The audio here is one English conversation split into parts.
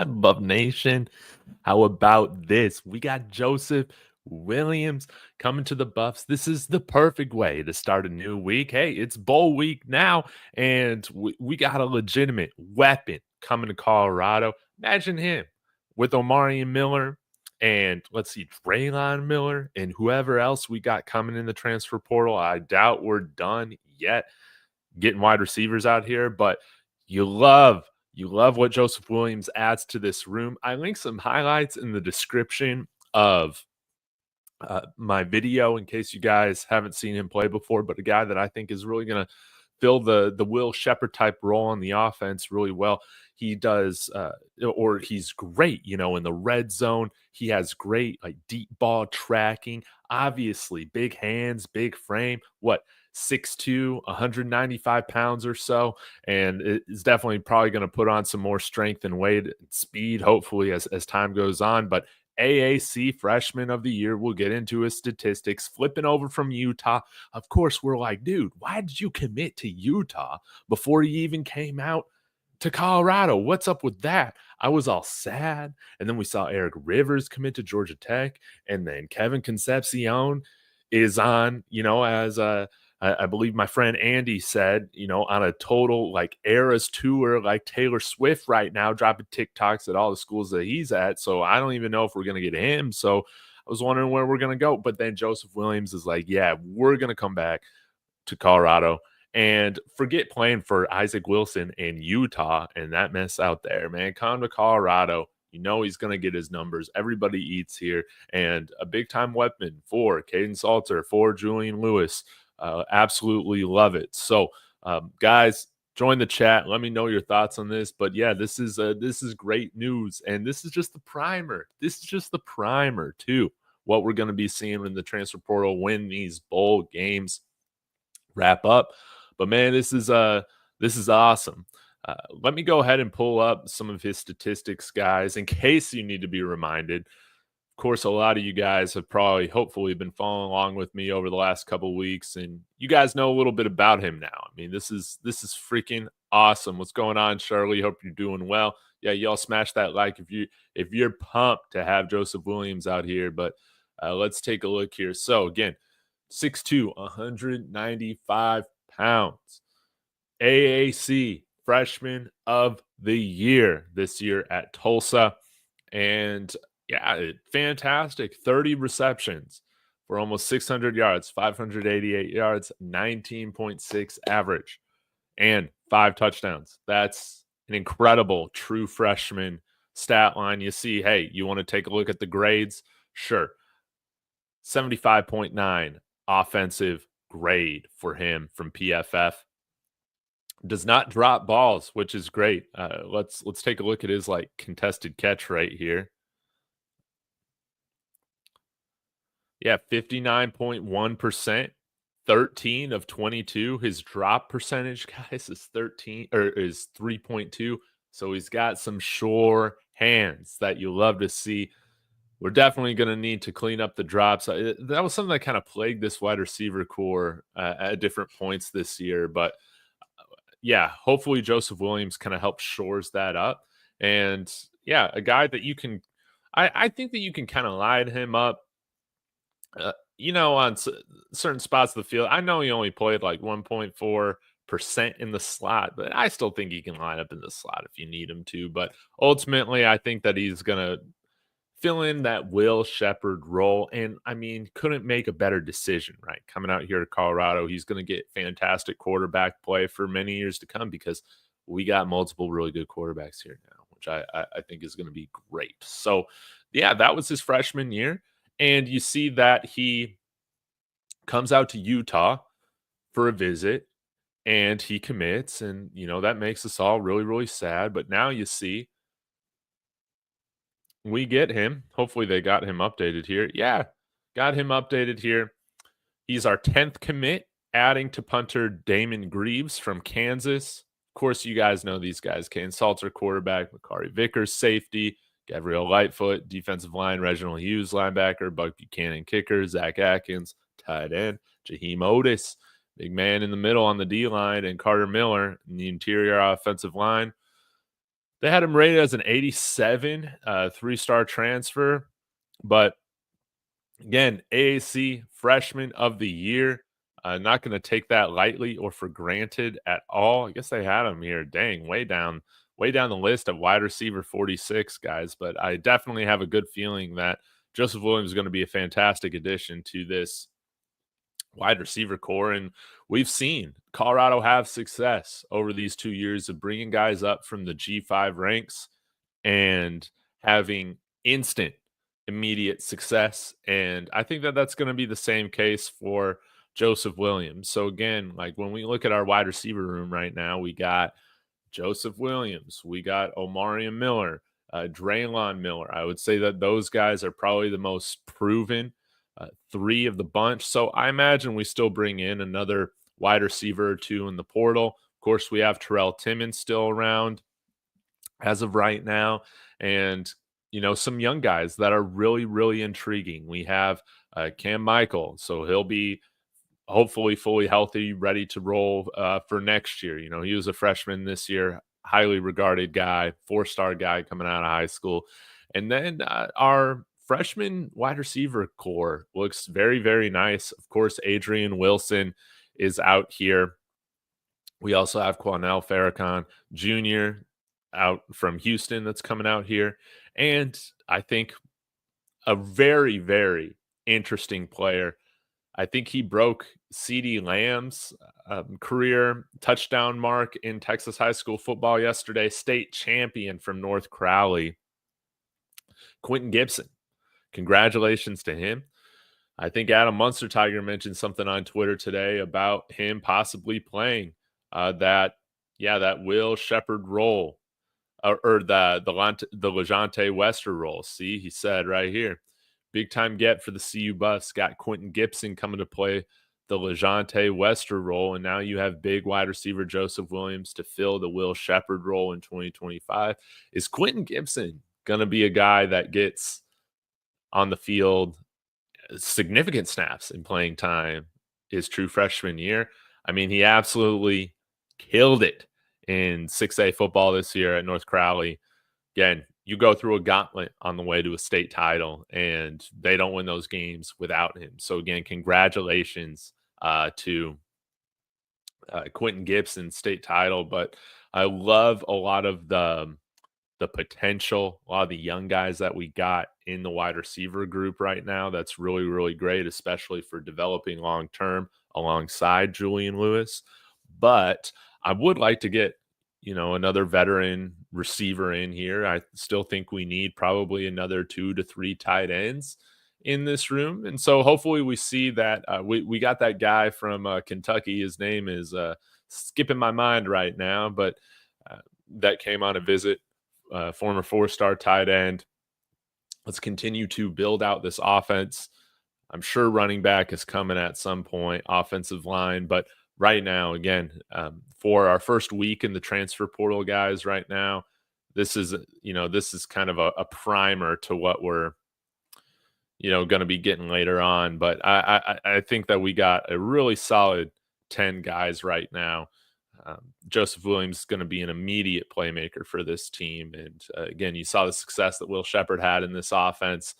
Buff Nation. How about this? We got Joseph Williams coming to the Buffs. This is the perfect way to start a new week. Hey, it's bowl week now, and we got a legitimate weapon coming to Colorado. Imagine him with Omari Miller and let's see, Draylon Miller and whoever else we got coming in the transfer portal. I doubt we're done yet getting wide receivers out here, but you love what Joseph Williams adds to this room. I link some highlights in the description of my video in case you guys haven't seen him play before, but a guy that I think is really going to fill the Will Shepherd type role on the offense really well. He does, or he's great, in the red zone. He has great like deep ball tracking. Obviously, big hands, big frame. 6'2", 195 pounds or so, and it's definitely probably going to put on some more strength and weight and speed, hopefully, as time goes on. But AAC Freshman of the Year, we'll get into his statistics. Flipping over from Utah, of course, we're like, dude, why did you commit to Utah before you even came out to Colorado? What's up with that? I was all sad. And then we saw Eric Rivers commit to Georgia Tech, and then Kevin Concepcion is on, as I believe my friend Andy said, on a total like Eras tour like Taylor Swift right now, dropping TikToks at all the schools that he's at. So I don't even know if we're going to get him. So I was wondering where we're going to go. But then Joseph Williams is like, yeah, we're going to come back to Colorado and forget playing for Isaac Wilson in Utah and that mess out there, man. Come to Colorado. He's going to get his numbers. Everybody eats here. And a big-time weapon for Caden Salter, for Julian Lewis. Absolutely love it. So, guys, join the chat. Let me know your thoughts on this. But yeah, this is great news, and this is just the primer. This is just the primer to what we're going to be seeing in the transfer portal when these bowl games wrap up. But man, this is awesome. Let me go ahead and pull up some of his statistics, guys, in case you need to be reminded. Of course, a lot of you guys have hopefully been following along with me over the last couple of weeks, and you guys know a little bit about him now. I mean, this is freaking awesome. What's going on, Charlie? Hope you're doing well. Yeah, y'all smash that like if you're pumped to have Joseph Williams out here. But let's take a look here. So again, 6'2", 195 pounds. AAC Freshman of the Year this year at Tulsa, and yeah, fantastic. 30 receptions for almost 600 yards, 588 yards, 19.6 average, and 5 touchdowns. That's an incredible true freshman stat line. You see, hey, you want to take a look at the grades? Sure. 75.9 offensive grade for him from PFF. Does not drop balls, which is great. Let's take a look at his contested catch right here. Yeah, 59.1%, 13 of 22. His drop percentage, guys, is 3.2. So he's got some sure hands that you love to see. We're definitely going to need to clean up the drops. That was something that kind of plagued this wide receiver core at different points this year. But yeah, hopefully Joseph Williams kind of helps shores that up. And yeah, a guy that you can, I think that you can kind of line him up. On certain spots of the field. I know he only played 1.4% in the slot, but I still think he can line up in the slot if you need him to. But ultimately, I think that he's going to fill in that Will Shepherd role. And, I mean, couldn't make a better decision, right? Coming out here to Colorado, he's going to get fantastic quarterback play for many years to come because we got multiple really good quarterbacks here now, which I think is going to be great. So, yeah, that was his freshman year. And you see that he comes out to Utah for a visit and he commits. And, that makes us all really, really sad. But now you see we get him. Hopefully they got him updated here. Yeah, got him updated here. He's our 10th commit, adding to punter Damon Greaves from Kansas. Of course, you guys know these guys. Caden Salter, quarterback. Makari Vickers, safety. Gabriel Lightfoot, defensive line. Reginald Hughes, linebacker. Buck Buchanan, kicker. Zach Atkins, tight end. Jaheim Otis, big man in the middle on the D-line. And Carter Miller in the interior offensive line. They had him rated as an 87, 3-star transfer, but again, AAC Freshman of the Year. Not going to take that lightly or for granted at all. I guess they had him here. Dang, way down the list of wide receiver 46 guys. But I definitely have a good feeling that Joseph Williams is going to be a fantastic addition to this wide receiver core. And we've seen Colorado have success over these 2 years of bringing guys up from the G5 ranks and having instant, immediate success. And I think that that's going to be the same case for Joseph Williams. So, again, like when we look at our wide receiver room right now, we got Joseph Williams, we got Omarion Miller, Draylon Miller. I would say that those guys are probably the most proven three of the bunch. So I imagine we still bring in another wide receiver or two in the portal. Of course, we have Terrell Timmons still around as of right now, and some young guys that are really, really intriguing. We have Cam Michael, so he'll be hopefully fully healthy, ready to roll for next year. He was a freshman this year, highly regarded guy, 4-star guy coming out of high school. And then our freshman wide receiver core looks very, very nice. Of course, Adrian Wilson is out here. We also have Quanell Farrakhan Jr. out from Houston that's coming out here. And I think a very, very interesting player. I think he broke CeeDee Lamb's career touchdown mark in Texas high school football yesterday. State champion from North Crowley, Quentin Gibson. Congratulations to him. I think Adam Munster Tiger mentioned something on Twitter today about him possibly playing that Will Shepherd role or the LeJohntay Wester role. See, he said right here, big time get for the CU Buffs. Got Quentin Gibson coming to play the LeJohntay Wester role, and now you have big wide receiver Joseph Williams to fill the Will Shepherd role in 2025. Is Quentin Gibson going to be a guy that gets on the field significant snaps in playing time his true freshman year? I mean, he absolutely killed it in 6A football this year at North Crowley. Again, you go through a gauntlet on the way to a state title, and they don't win those games without him. So, again, congratulations to Quentin Gibson, state title. But I love a lot of the potential, a lot of the young guys that we got in the wide receiver group right now. That's really, really great, especially for developing long term alongside Julian Lewis. But I would like to get another veteran receiver in here. I still think we need probably another 2 to 3 tight ends in this room. And so hopefully we see that we got that guy from Kentucky. His name is skipping my mind right now, but that came on a visit, former 4-star tight end. Let's continue to build out this offense. I'm sure running back is coming at some point, offensive line, but right now, again, for our first week in the transfer portal, guys, right now, this is kind of a primer to what we're, going to be getting later on. But I think that we got a really solid 10 guys right now. Joseph Williams is going to be an immediate playmaker for this team. And again, you saw the success that Will Shepherd had in this offense.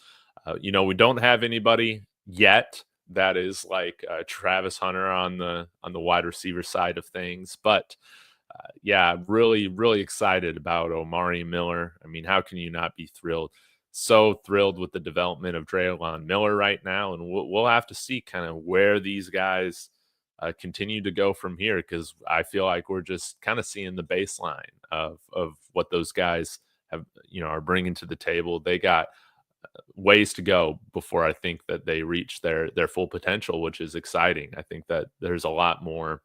We don't have anybody yet that is like Travis Hunter on the wide receiver side of things. But really, really excited about Omarion Miller. I mean, how can you not be thrilled? So thrilled with the development of Draylon Miller right now. And we'll have to see kind of where these guys continue to go from here, because I feel like we're just kind of seeing the baseline of what those guys have, are bringing to the table. They got ways to go before I think that they reach their full potential, which is exciting. I think that there's a lot more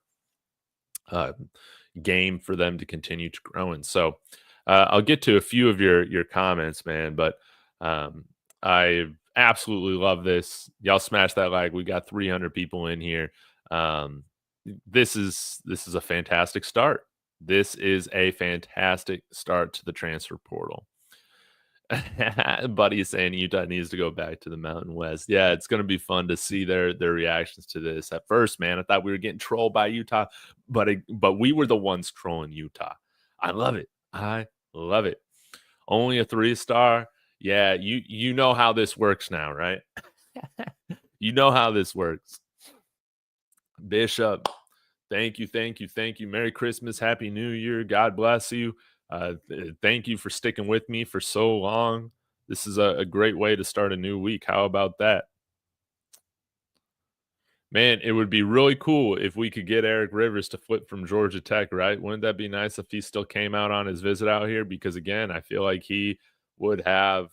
game for them to continue to grow in. So I'll get to a few of your comments, man, but I absolutely love this. Y'all smash that like. We got 300 people in here. This is a fantastic start. This is a fantastic start to the transfer portal. Buddy is saying Utah needs to go back to the Mountain West. Yeah, it's going to be fun to see their reactions to this. At first, man, I thought we were getting trolled by Utah, but we were the ones trolling Utah. I love it. I Love it. Only a 3-star. Yeah, you know how this works now, right? You know how this works. Bishop, thank you, thank you, thank you. Merry Christmas, Happy New Year. God bless you. Thank you for sticking with me for so long. This is a great way to start a new week. How about that? Man, it would be really cool if we could get Eric Rivers to flip from Georgia Tech, right? Wouldn't that be nice if he still came out on his visit out here? Because again, I feel like he would have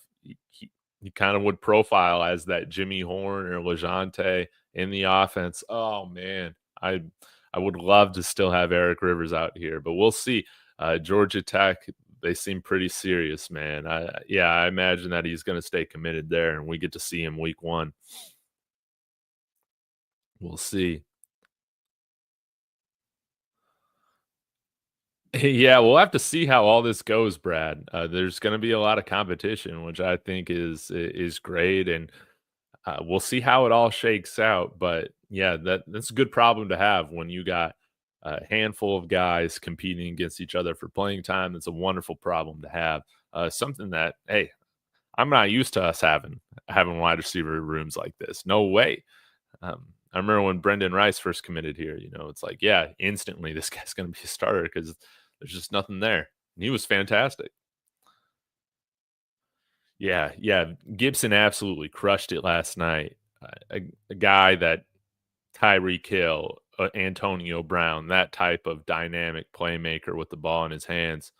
he kind of would profile as that Jimmy Horn or LeJounte in the offense. Oh man, I would love to still have Eric Rivers out here, but we'll see. Georgia Tech, they seem pretty serious, man. I imagine that he's going to stay committed there, and we get to see him week 1. We'll see. Yeah, we'll have to see how all this goes, Brad. There's going to be a lot of competition, which I think is great, and we'll see how it all shakes out. But yeah, that's a good problem to have when you got a handful of guys competing against each other for playing time. That's a wonderful problem to have. Something that hey, I'm not used to us having wide receiver rooms like this. No way. I remember when Brendan Rice first committed here, it's like, yeah, instantly this guy's going to be a starter because there's just nothing there. And he was fantastic. Yeah, yeah. Gibson absolutely crushed it last night. A guy that Tyreek Hill, Antonio Brown, that type of dynamic playmaker with the ball in his hands.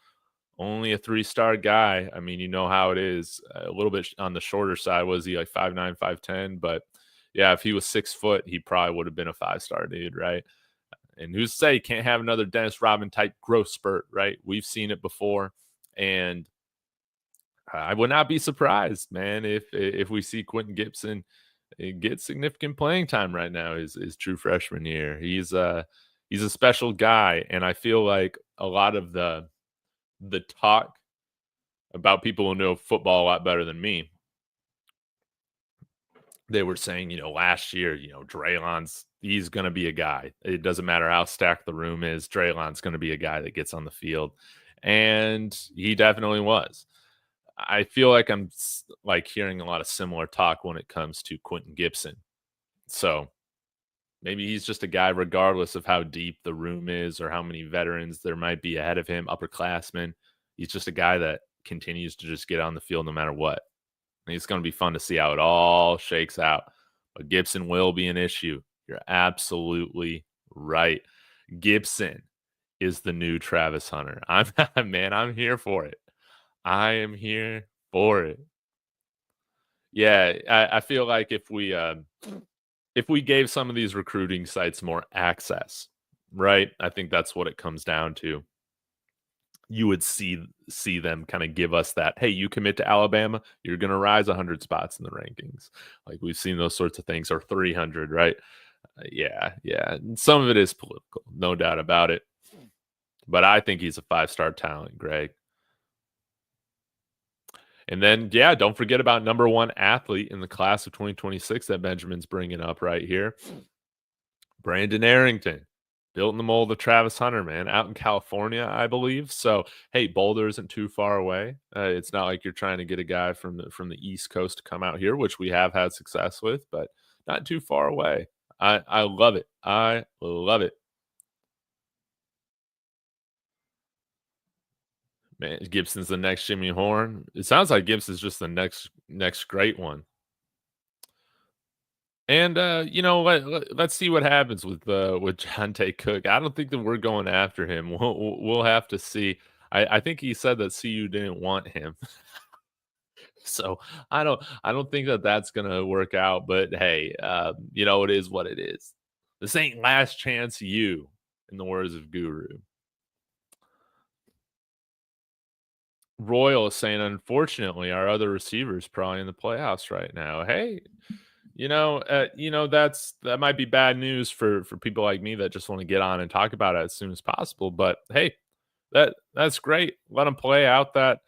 Only a 3-star guy. I mean, you know how it is. A little bit on the shorter side. Was he like 5'9", 5'10"? But yeah, if he was 6 foot, he probably would have been a 5-star dude, right? And who's to say he can't have another Dennis Rodman type growth spurt, right? We've seen it before. And I would not be surprised, man, if we see Quentin Gibson get significant playing time right now is true freshman year. He's a special guy, and I feel like a lot of the talk about people who know football a lot better than me, they were saying, last year, Draylon's he's going to be a guy. It doesn't matter how stacked the room is. Draylon's going to be a guy that gets on the field, and he definitely was. I feel like like hearing a lot of similar talk when it comes to Quentin Gibson. So maybe he's just a guy, regardless of how deep the room is or how many veterans there might be ahead of him, upperclassmen. He's just a guy that continues to just get on the field no matter what. And it's going to be fun to see how it all shakes out. But Gibson will be an issue. You're absolutely right. Gibson is the new Travis Hunter. I'm here for it. I am here for it. Yeah, I feel like if we gave some of these recruiting sites more access, right? I think that's what it comes down to. You would see them kind of give us that, hey, you commit to Alabama, you're going to rise 100 spots in the rankings. Like we've seen those sorts of things, or 300, right? Yeah. And some of it is political, no doubt about it. But I think he's a 5-star talent, Greg. And then, yeah, don't forget about number 1 athlete in the class of 2026 that Benjamin's bringing up right here. Brandon Arrington, built in the mold of Travis Hunter, man, out in California, I believe. So, hey, Boulder isn't too far away. It's not like you're trying to get a guy from the East Coast to come out here, which we have had success with, but not too far away. I love it. I love it. Man, Gibson's the next Jimmy Horn. It sounds like Gibson's just the next great one. And let's see what happens with Jonte Cook. I don't think that we're going after him. We'll have to see. I think he said that CU didn't want him, so I don't think that that's gonna work out. But hey, it is what it is. This ain't last chance you, in the words of Guru. Royal is saying, unfortunately, our other receivers probably in the playoffs right now. Hey, that might be bad news for people like me that just want to get on and talk about it as soon as possible. But hey, that's great. Let them play out that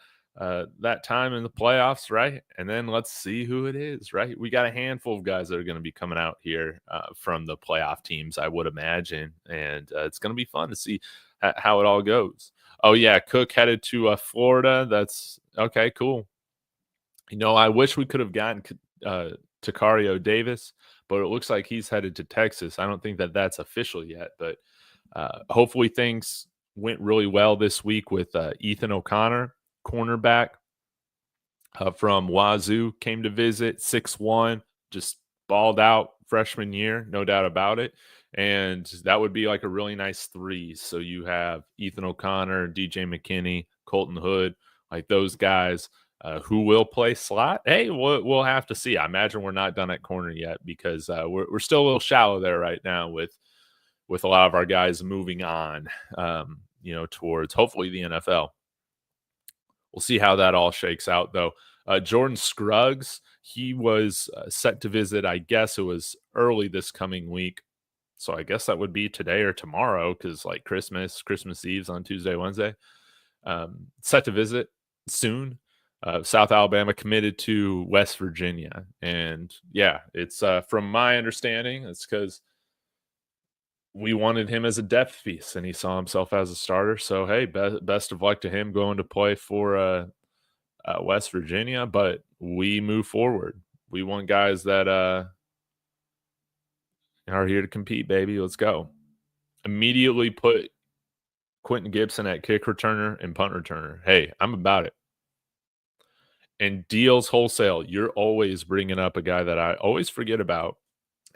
time in the playoffs, right? And then let's see who it is, right? We got a handful of guys that are going to be coming out here from the playoff teams, I would imagine, and it's going to be fun to see how it all goes. Oh, yeah, Cook headed to, Florida. That's okay, cool. I wish we could have gotten Takario Davis, but it looks like he's headed to Texas. I don't think that that's official yet, but hopefully things went really well this week with Ethan O'Connor, cornerback from Wazoo, came to visit 6'1", just balled out freshman year, no doubt about it. And that would be like a really nice three. So you have Ethan O'Connor, DJ McKinney, Colton Hood, like those guys who will play slot. Hey, we'll have to see. I imagine we're not done at corner yet because we're still a little shallow there right now with a lot of our guys moving on, towards hopefully the NFL. We'll see how that all shakes out, though. Jordan Scruggs, he was set to visit, I guess it was early this coming week. So I guess that would be today or tomorrow because, like, Christmas Eve's on Tuesday, Wednesday. Set to visit soon. South Alabama committed to West Virginia. And yeah, it's from my understanding, it's because we wanted him as a depth piece and he saw himself as a starter. So, hey, best of luck to him going to play for West Virginia, but we move forward. We want guys that are here to compete, baby. Let's go. Immediately put Quentin Gibson at kick returner and punt returner. Hey, I'm about it. And deals wholesale. You're always bringing up a guy that I always forget about,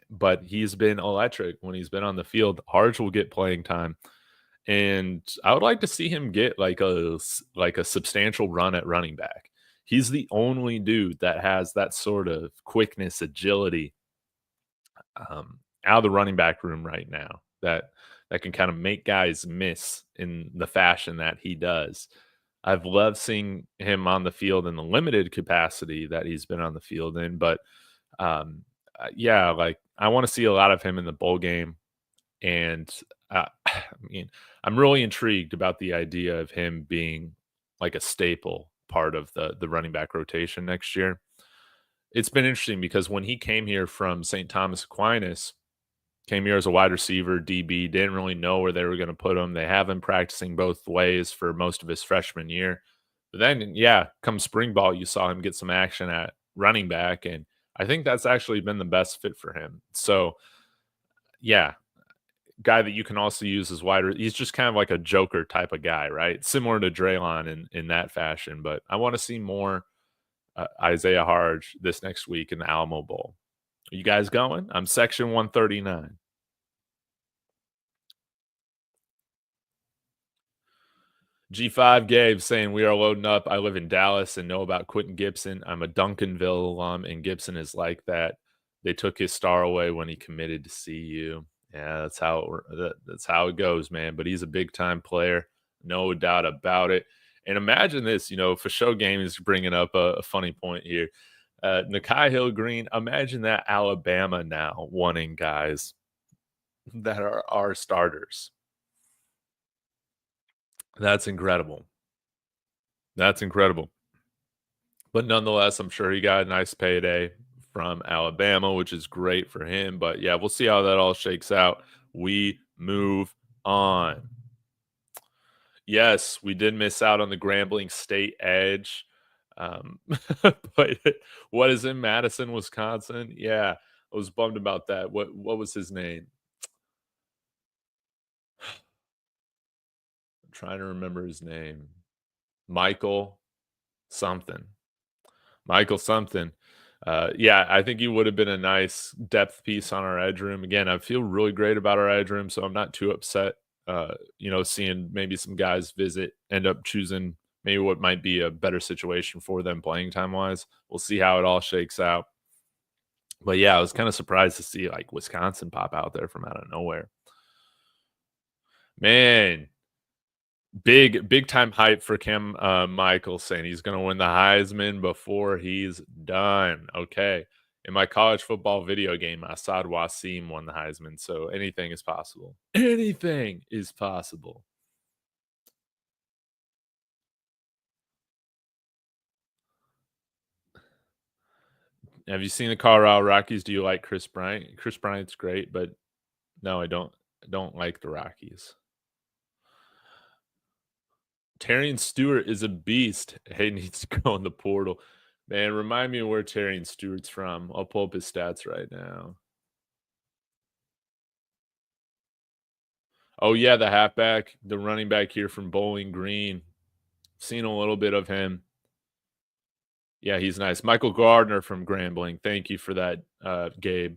but he's been electric when he's been on the field. Harge will get playing time. And I would like to see him get like a substantial run at running back. He's the only dude that has that sort of quickness, agility out of the running back room right now that can kind of make guys miss in the fashion that he does. I've loved seeing him on the field in the limited capacity that he's been on the field in, but yeah, like I want to see a lot of him in the bowl game. And I mean, I'm really intrigued about the idea of him being like a staple part of the running back rotation next year. It's been interesting because when he came here from St. Thomas Aquinas, came here as a wide receiver, DB, didn't really know where they were going to put him. They have him practicing both ways for most of his freshman year. But then, yeah, come spring ball, you saw him get some action at running back. And I think that's actually been the best fit for him. So, yeah, guy that you can also use as he's just kind of like a joker type of guy, right? Similar to Draylon in that fashion. But I want to see more Isaiah Harge this next week in the Alamo Bowl. Are you guys going? I'm section 139. G5 Gabe saying we are loading up. I live in Dallas and know about Quentin Gibson. I'm a Duncanville alum, and Gibson is like that. They took his star away when he committed to CU. Yeah, that's how it goes, man. But he's a big time player, no doubt about it. And imagine this, for show game is bringing up a funny point here. Nakai Hill Green, imagine that Alabama now wanting guys that are our starters. That's incredible. That's incredible. But nonetheless, I'm sure he got a nice payday from Alabama, which is great for him. But yeah, we'll see how that all shakes out. We move on. Yes, we did miss out on the Grambling State Edge. But what is in Madison, Wisconsin? Yeah, I was bummed about that. What was his name? I'm trying to remember his name. Michael something. Michael something. Yeah, I think he would have been a nice depth piece on our edge room. Again, I feel really great about our edge room, so I'm not too upset. Seeing maybe some guys end up choosing maybe what might be a better situation for them playing time wise. We'll see how it all shakes out. But yeah, I was kind of surprised to see like Wisconsin pop out there from out of nowhere. Man, big time hype for Cam Michael saying he's going to win the Heisman before he's done. Okay. In my college football video game, Assad Wasim won the Heisman, so anything is possible. Anything is possible. Have you seen the Colorado Rockies? Do you like Chris Bryant? Chris Bryant's great, but no, I don't like the Rockies. Terrion Stewart is a beast. Hey, needs to go in the portal. Man, remind me of where Terrion Stewart's from. I'll pull up his stats right now. Oh, yeah, the halfback, the running back here from Bowling Green. Seen a little bit of him. Yeah, he's nice. Michael Gardner from Grambling. Thank you for that, Gabe.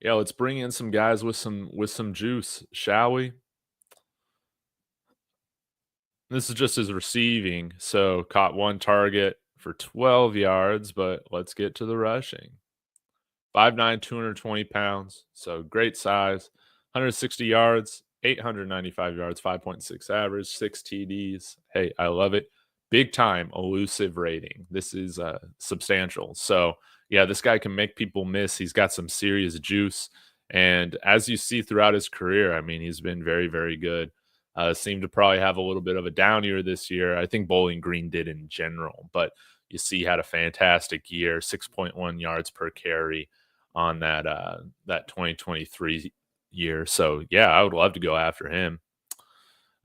Yeah, let's bring in some guys with some juice, shall we? This is just his receiving. So caught one target for 12 yards, but let's get to the rushing. 5'9", 220 pounds. So great size. 160 yards, 895 yards, 5.6 average, 6 TDs. Hey, I love it. Big time elusive rating. This is substantial. So, yeah, this guy can make people miss. He's got some serious juice. And as you see throughout his career, I mean, he's been very, very good. Seemed to probably have a little bit of a down year this year. I think Bowling Green did in general, but you see, he had a fantastic year, 6.1 yards per carry on that 2023 year. So yeah, I would love to go after him.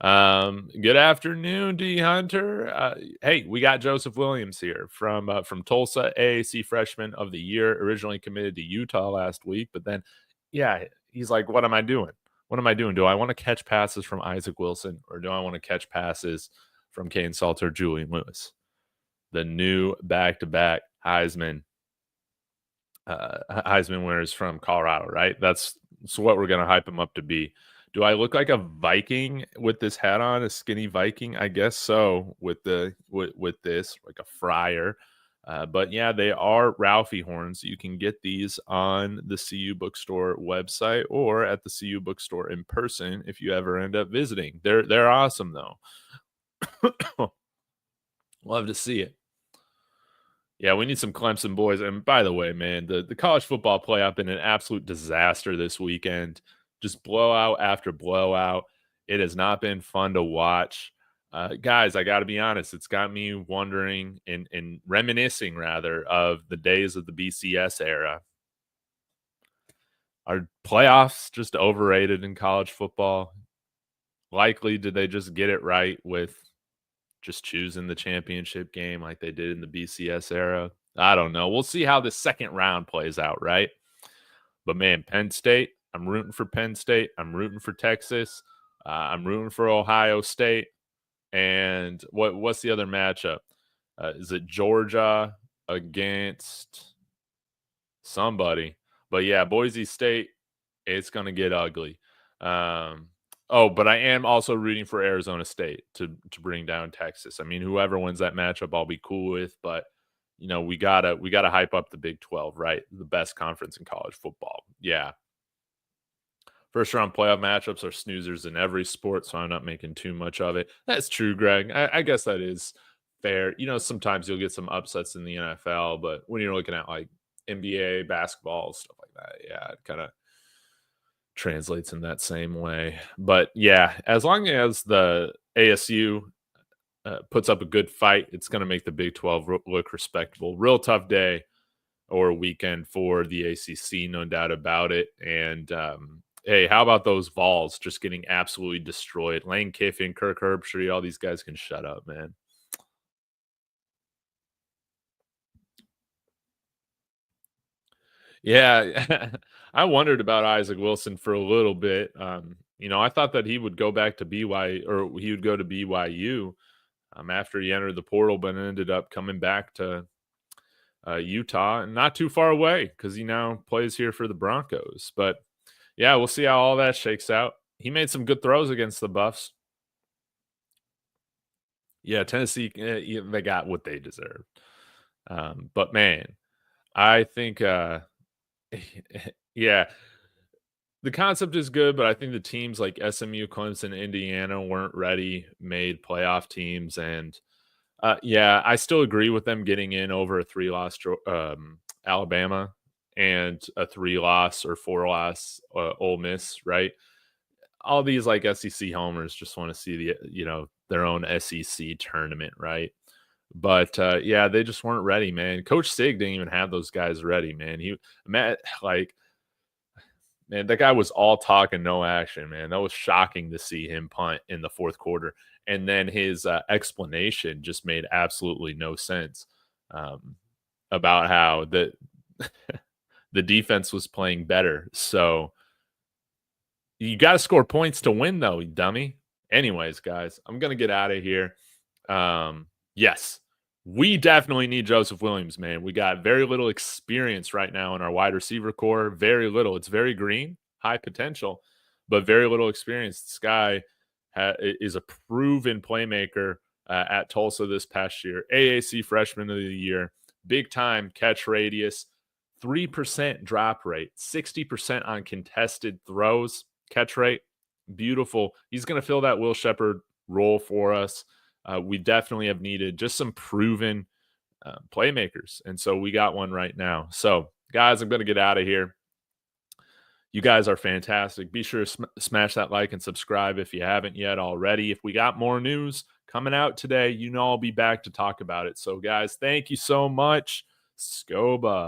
Good afternoon, D Hunter. Hey, we got Joseph Williams here from Tulsa, AAC Freshman of the Year. Originally committed to Utah last week, but then, yeah, he's like, "What am I doing? What am I doing? Do I want to catch passes from Isaac Wilson, or do I want to catch passes from Kane Salter, Julian Lewis, the new back-to-back Heisman winners from Colorado, right? That's what we're gonna hype him up to be. Do I look like a Viking with this hat on, a skinny Viking? I guess so. With this, like a friar. But yeah, they are Ralphie horns. You can get these on the CU Bookstore website or at the CU Bookstore in person if you ever end up visiting. They're awesome though. Love to see it. Yeah, we need some Clemson boys. And by the way, man, the college football playoff been an absolute disaster this weekend. Just blowout after blowout. It has not been fun to watch. Guys, I got to be honest. It's got me wondering and reminiscing rather of the days of the BCS era. Are playoffs just overrated in college football? Likely, did they just get it right with just choosing the championship game like they did in the BCS era? I don't know. We'll see how the second round plays out, right? But man, Penn State, I'm rooting for Penn State. I'm rooting for Texas. I'm rooting for Ohio State. And what's the other matchup? Is it Georgia against somebody? But yeah, Boise State, it's going to get ugly. But I am also rooting for Arizona State to bring down Texas. I mean, whoever wins that matchup, I'll be cool with. But we gotta hype up the Big 12, right? The best conference in college football. Yeah. First round playoff matchups are snoozers in every sport, so I'm not making too much of it. That's true, Greg. I guess that is fair. Sometimes you'll get some upsets in the NFL, but when you're looking at like NBA, basketball, stuff like that, yeah, it kind of translates in that same way. But yeah, as long as the ASU puts up a good fight, it's going to make the Big 12 look respectable. Real tough day or weekend for the ACC, no doubt about it. And hey, how about those Vols just getting absolutely destroyed? Lane Kiffin, Kirk Herbstreit, all these guys can shut up, man. Yeah, I wondered about Isaac Wilson for a little bit. I thought that he would go back to BYU or he would go to BYU after he entered the portal, but ended up coming back to Utah and not too far away because he now plays here for the Broncos. But yeah, we'll see how all that shakes out. He made some good throws against the Buffs. Yeah, Tennessee, they got what they deserved. But man, I think, yeah, the concept is good, but I think the teams like SMU, Clemson, Indiana weren't ready, made playoff teams. And yeah, I still agree with them getting in over a 3-loss Alabama and a 3-loss or 4-loss Ole Miss, right? All these like SEC homers just want to see their own SEC tournament, right? But yeah, they just weren't ready, man. Coach Sig didn't even have those guys ready, man. He met like Man, that guy was all talk and no action, man. That was shocking to see him punt in the fourth quarter. And then his explanation just made absolutely no sense um, about how the defense was playing better. So you got to score points to win, though, you dummy. Anyways, guys, I'm going to get out of here. Yes, we definitely need Joseph Williams, man. We got very little experience right now in our wide receiver core. Very little. It's very green, high potential, but very little experience. This guy is a proven playmaker at Tulsa this past year. AAC Freshman of the Year, big time catch radius, 3% drop rate, 60% on contested throws, catch rate. Beautiful. He's going to fill that Will Shepherd role for us. We definitely have needed just some proven playmakers. And so we got one right now. So, guys, I'm going to get out of here. You guys are fantastic. Be sure to smash that like and subscribe if you haven't yet already. If we got more news coming out today, I'll be back to talk about it. So, guys, thank you so much. Scoba.